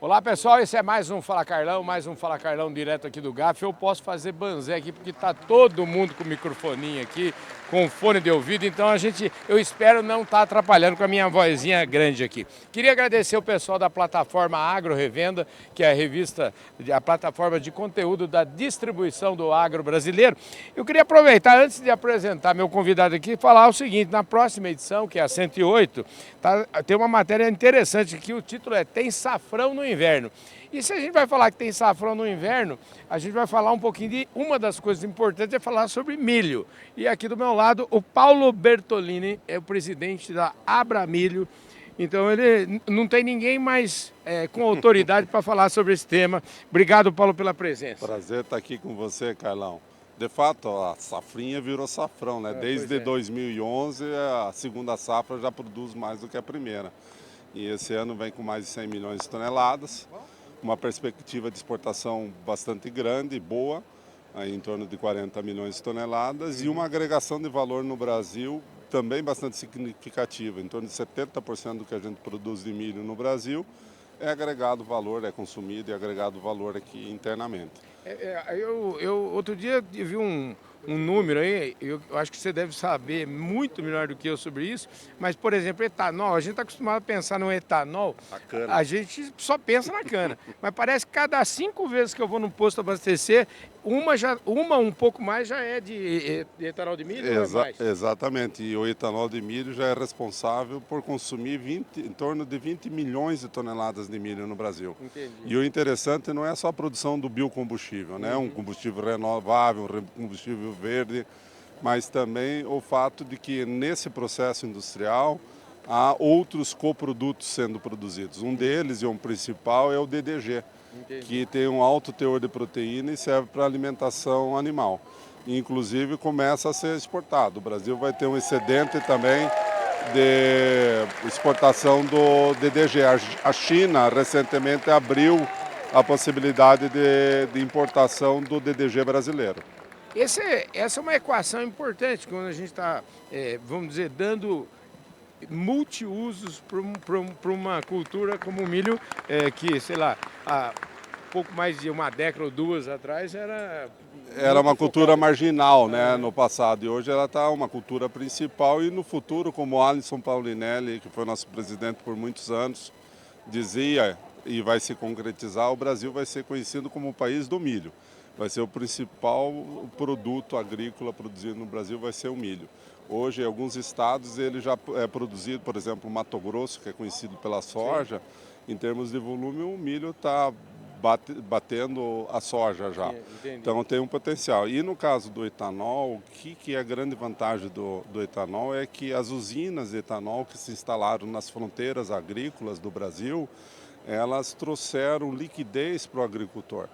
Olá pessoal, esse é mais um Fala Carlão direto aqui do GAF. Eu posso fazer banzé aqui porque tá todo mundo com o microfoninho aqui, com fone de ouvido, então eu espero não estar atrapalhando com a minha vozinha grande aqui. Queria agradecer o pessoal da plataforma Agro Revenda, que é a plataforma de conteúdo da distribuição do agro brasileiro. Eu queria aproveitar, antes de apresentar meu convidado aqui, falar o seguinte: na próxima edição, que é a 108, tem uma matéria interessante aqui, o título é Tem Safrão no Inverno. E se a gente vai falar que tem safrão no inverno, a gente vai falar um pouquinho de uma das coisas importantes, é falar sobre milho. E aqui do meu lado, o Paulo Bertolini, é o presidente da Abramilho. Então ele não tem ninguém mais com autoridade para falar sobre esse tema. Obrigado, Paulo, pela presença. Prazer estar aqui com você, Carlão. De fato, a safrinha virou safrão, né? Desde 2011, a segunda safra já produz mais do que a primeira. E esse ano vem com mais de 100 milhões de toneladas, uma perspectiva de exportação bastante grande e boa, aí em torno de 40 milhões de toneladas, e uma agregação de valor no Brasil também bastante significativa, em torno de 70% do que a gente produz de milho no Brasil é agregado valor, é consumido e agregado valor aqui internamente. Outro dia vi um número aí, eu acho que você deve saber muito melhor do que eu sobre isso, mas, por exemplo, etanol, a gente está acostumado a pensar no etanol, a gente só pensa na cana, mas parece que cada 5 vezes que eu vou no posto abastecer, uma um pouco mais já é de etanol de milho, ou é mais? Exatamente, e o etanol de milho já é responsável por consumir em torno de 20 milhões de toneladas de milho no Brasil. Entendi. E o interessante não é só a produção do biocombustível, né? Um combustível renovável, um combustível verde, mas também o fato de que nesse processo industrial há outros coprodutos sendo produzidos. Um deles, e um principal, é o DDG, que tem um alto teor de proteína e serve para alimentação animal. Inclusive começa a ser exportado. O Brasil vai ter um excedente também de exportação do DDG. A China recentemente abriu a possibilidade de importação do DDG brasileiro. Essa é uma equação importante quando a gente está, vamos dizer, dando multiusos para uma cultura como o milho, que, sei lá, há pouco mais de uma década ou duas atrás era uma cultura marginal, né, no passado, e hoje ela está uma cultura principal, e no futuro, como o Alisson Paulinelli, que foi nosso presidente por muitos anos, dizia, e vai se concretizar, o Brasil vai ser conhecido como o país do milho. Vai ser o principal produto agrícola produzido no Brasil, vai ser o milho. Hoje, em alguns estados, ele já é produzido, por exemplo, Mato Grosso, que é conhecido pela soja. Sim. Em termos de volume, o milho está batendo a soja já. Então tem um potencial. E no caso do etanol, o que é a grande vantagem do etanol é que as usinas de etanol que se instalaram nas fronteiras agrícolas do Brasil, elas trouxeram liquidez para o agricultor.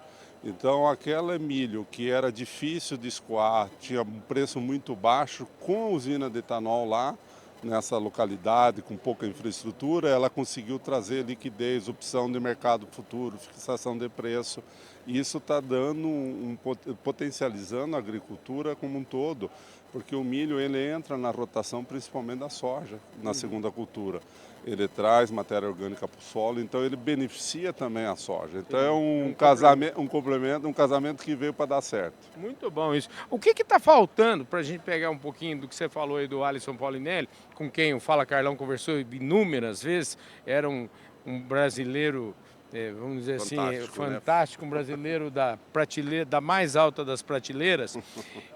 Então, aquele milho que era difícil de escoar, tinha um preço muito baixo, com a usina de etanol lá, nessa localidade, com pouca infraestrutura, ela conseguiu trazer liquidez, opção de mercado futuro, fixação de preço. E isso está dando potencializando a agricultura como um todo, porque o milho ele entra na rotação principalmente da soja, na segunda cultura. Ele traz matéria orgânica para o solo, então ele beneficia também a soja. Então é um complemento, um casamento que veio para dar certo. Muito bom isso. O que está faltando, para a gente pegar um pouquinho do que você falou aí do Alisson Paulinelli, com quem o Fala Carlão conversou inúmeras vezes, era um brasileiro, vamos dizer fantástico, né? Um brasileiro da prateleira, da mais alta das prateleiras.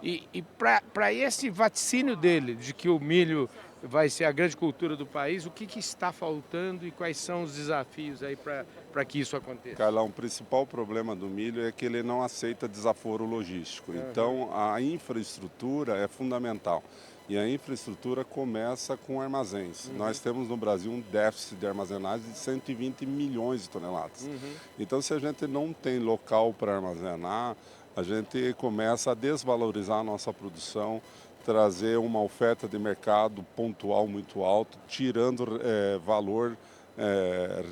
E para esse vaticínio dele, de que o milho vai ser a grande cultura do país, o que está faltando e quais são os desafios aí para que isso aconteça? Carlão, o principal problema do milho é que ele não aceita desaforo logístico. Então, a infraestrutura é fundamental. E a infraestrutura começa com armazéns. Nós temos no Brasil um déficit de armazenagem de 120 milhões de toneladas. Então, se a gente não tem local para armazenar, a gente começa a desvalorizar a nossa produção, trazer uma oferta de mercado pontual muito alto, tirando valor,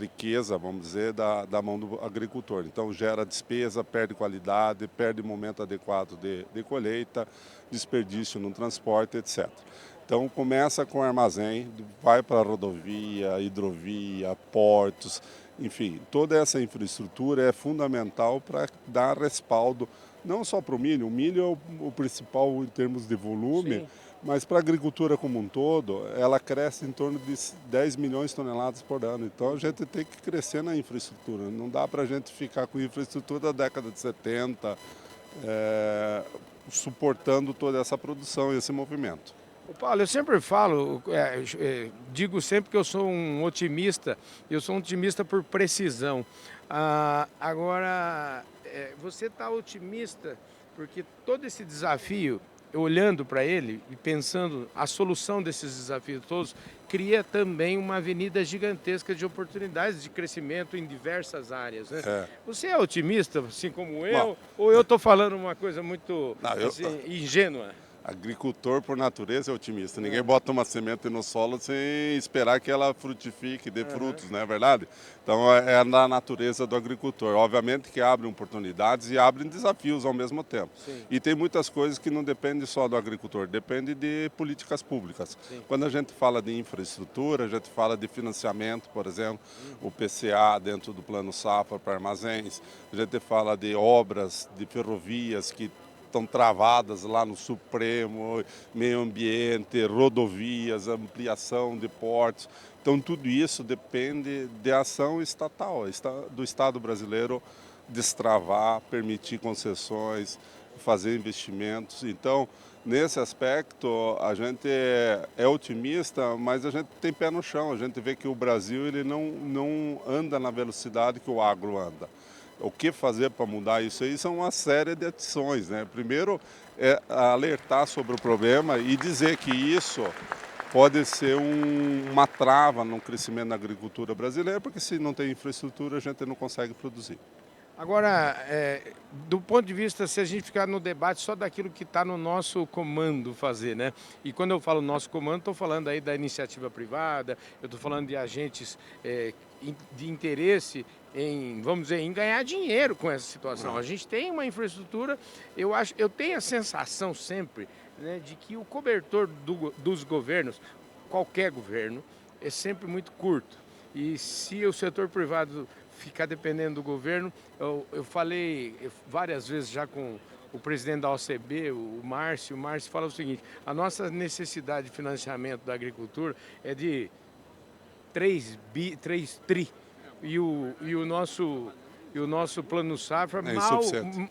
riqueza, vamos dizer, da mão do agricultor. Então gera despesa, perde qualidade, perde momento adequado de colheita, desperdício no transporte, etc. Então começa com armazém, vai para rodovia, hidrovia, portos, Enfim, toda essa infraestrutura é fundamental para dar respaldo, não só para o milho é o principal em termos de volume, Sim. mas para a agricultura como um todo, ela cresce em torno de 10 milhões de toneladas por ano. Então a gente tem que crescer na infraestrutura. Não dá para a gente ficar com infraestrutura da década de 70, suportando toda essa produção e esse movimento. Ô, Paulo, eu sempre falo, digo sempre que eu sou um otimista, eu sou um otimista por precisão. Agora, você está otimista porque todo esse desafio, olhando para ele e pensando a solução desses desafios todos, cria também uma avenida gigantesca de oportunidades de crescimento em diversas áreas, né? Você é otimista, assim como eu, Bom, ou eu estou falando uma coisa muito não, assim, ingênua? agricultor, por natureza, é otimista. Ninguém bota uma semente no solo sem esperar que ela frutifique, dê frutos, não é verdade? Então, é na natureza do agricultor. Obviamente que abrem oportunidades e abrem desafios ao mesmo tempo. Sim. E tem muitas coisas que não dependem só do agricultor, depende de políticas públicas. Sim. Quando a gente fala de infraestrutura, a gente fala de financiamento, por exemplo, o PCA dentro do Plano Safra para armazéns, a gente fala de obras, de ferrovias que estão travadas lá no Supremo, meio ambiente, rodovias, ampliação de portos. Então, tudo isso depende de ação estatal, do Estado brasileiro destravar, permitir concessões, fazer investimentos. Então, nesse aspecto, a gente é otimista, mas a gente tem pé no chão. A gente vê que o Brasil ele não anda na velocidade que o agro anda. O que fazer para mudar isso aí são uma série de ações, né? Primeiro é alertar sobre o problema e dizer que isso pode ser uma trava no crescimento da agricultura brasileira, porque se não tem infraestrutura a gente não consegue produzir. Agora, do ponto de vista, se a gente ficar no debate só daquilo que está no nosso comando fazer, né? E quando eu falo nosso comando, estou falando aí da iniciativa privada, eu estou falando de agentes de interesse em, vamos dizer, em ganhar dinheiro com essa situação. A gente tem uma infraestrutura, eu tenho a sensação sempre, né, de que o cobertor dos governos, qualquer governo, é sempre muito curto. E se o setor privado ficar dependendo do governo, eu falei várias vezes já com o presidente da OCB, o Márcio fala o seguinte: a nossa necessidade de financiamento da agricultura é de 3 tri, e o nosso plano safra É mal insuficiente.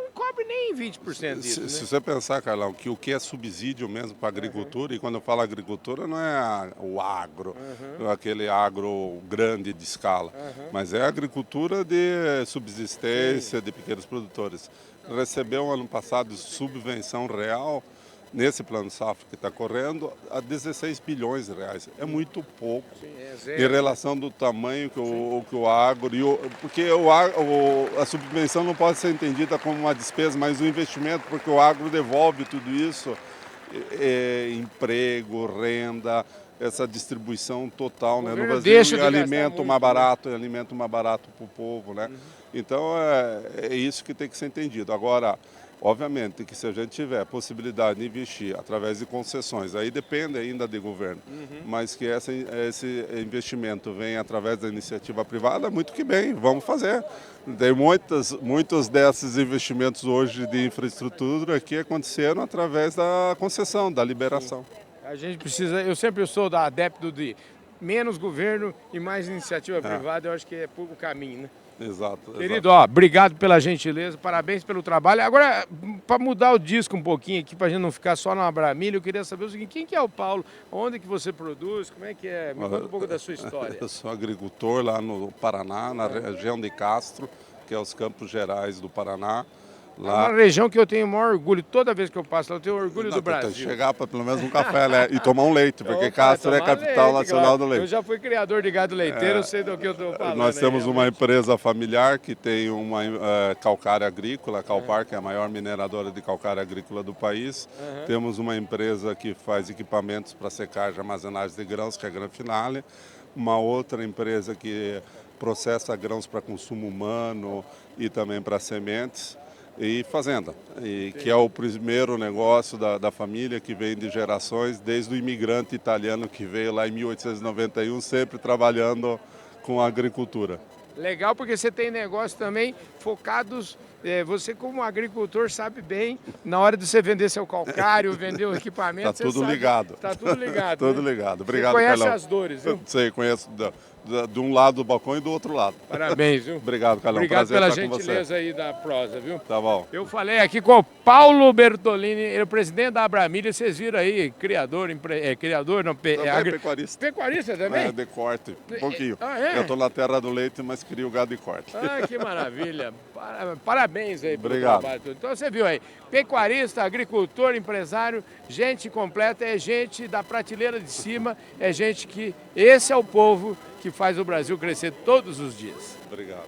não cobre nem 20% disso, né? Se você pensar, Carlão, que o que é subsídio mesmo para a agricultura, e quando eu falo agricultura não é o agro, não é aquele agro grande de escala, mas é a agricultura de subsistência de pequenos produtores. Recebeu ano passado subvenção real nesse plano safra que está correndo a 16 bilhões de reais. É muito pouco em relação do tamanho que o agro... Porque a subvenção não pode ser entendida como uma despesa, mas um investimento, porque o agro devolve tudo isso, emprego, renda, essa distribuição total, né, no Brasil, deixa de alimento mais muito, barato, alimento mais barato para o povo, né? Então é isso que tem que ser entendido. Agora, obviamente que se a gente tiver a possibilidade de investir através de concessões, aí depende ainda do governo, mas que esse investimento venha através da iniciativa privada, muito que bem, vamos fazer. Tem muitos desses investimentos hoje de infraestrutura que aconteceram através da concessão, da liberação. A gente precisa, eu sempre sou adepto de menos governo e mais iniciativa privada, eu acho que é o caminho, né? Exato. Querido, ó, obrigado pela gentileza, parabéns pelo trabalho. Agora, para mudar o disco um pouquinho aqui, para a gente não ficar só na Abramilho, eu queria saber o seguinte: quem que é o Paulo? Onde que você produz? Como é que é? Me conta um pouco da sua história. Eu sou agricultor lá no Paraná, na região de Castro, que é os Campos Gerais do Paraná. Lá... É uma região que eu tenho o maior orgulho, toda vez que eu passo lá, eu tenho orgulho do Brasil. Tem que chegar para pelo menos um café, né? E tomar um leite, porque Castro é a capital nacional do leite. Eu já fui criador de gado leiteiro, eu sei do que eu estou falando. Nós temos uma empresa familiar que tem uma calcária agrícola, a Calpar, que é a maior mineradora de calcária agrícola do país. Temos uma empresa que faz equipamentos para secagem e armazenagem de grãos, que é a Granfinale. Uma outra empresa que processa grãos para consumo humano e também para sementes. E fazenda, que é o primeiro negócio da família, que vem de gerações, desde o imigrante italiano que veio lá em 1891, sempre trabalhando com a agricultura. Legal, porque você tem negócios também focados, você como agricultor sabe bem, na hora de você vender seu calcário, vender o equipamento, Tá tudo ligado. Tá tudo ligado. Tudo né? ligado. Obrigado, você conhece Carlão. as dores, viu? Sei, conheço de um lado do balcão e do outro lado. Parabéns, viu? Obrigado, Carlão. Obrigado Prazer pela estar com você. gentileza aí da prosa, viu? Tá bom. Eu falei aqui com o Paulo Bertolini, ele é o presidente da Abramilha, vocês viram aí, criador, não, Pecuarista. Pecuarista também? De corte, um pouquinho. Ah, é? Eu estou na terra do leite, mas crio gado de corte. Ah, que maravilha. Parabéns aí pelo Obrigado. trabalho todo. Então você viu aí, pecuarista, agricultor, empresário, gente completa, é gente da prateleira de cima, é gente que... Esse é o povo que faz o Brasil crescer todos os dias. Obrigado.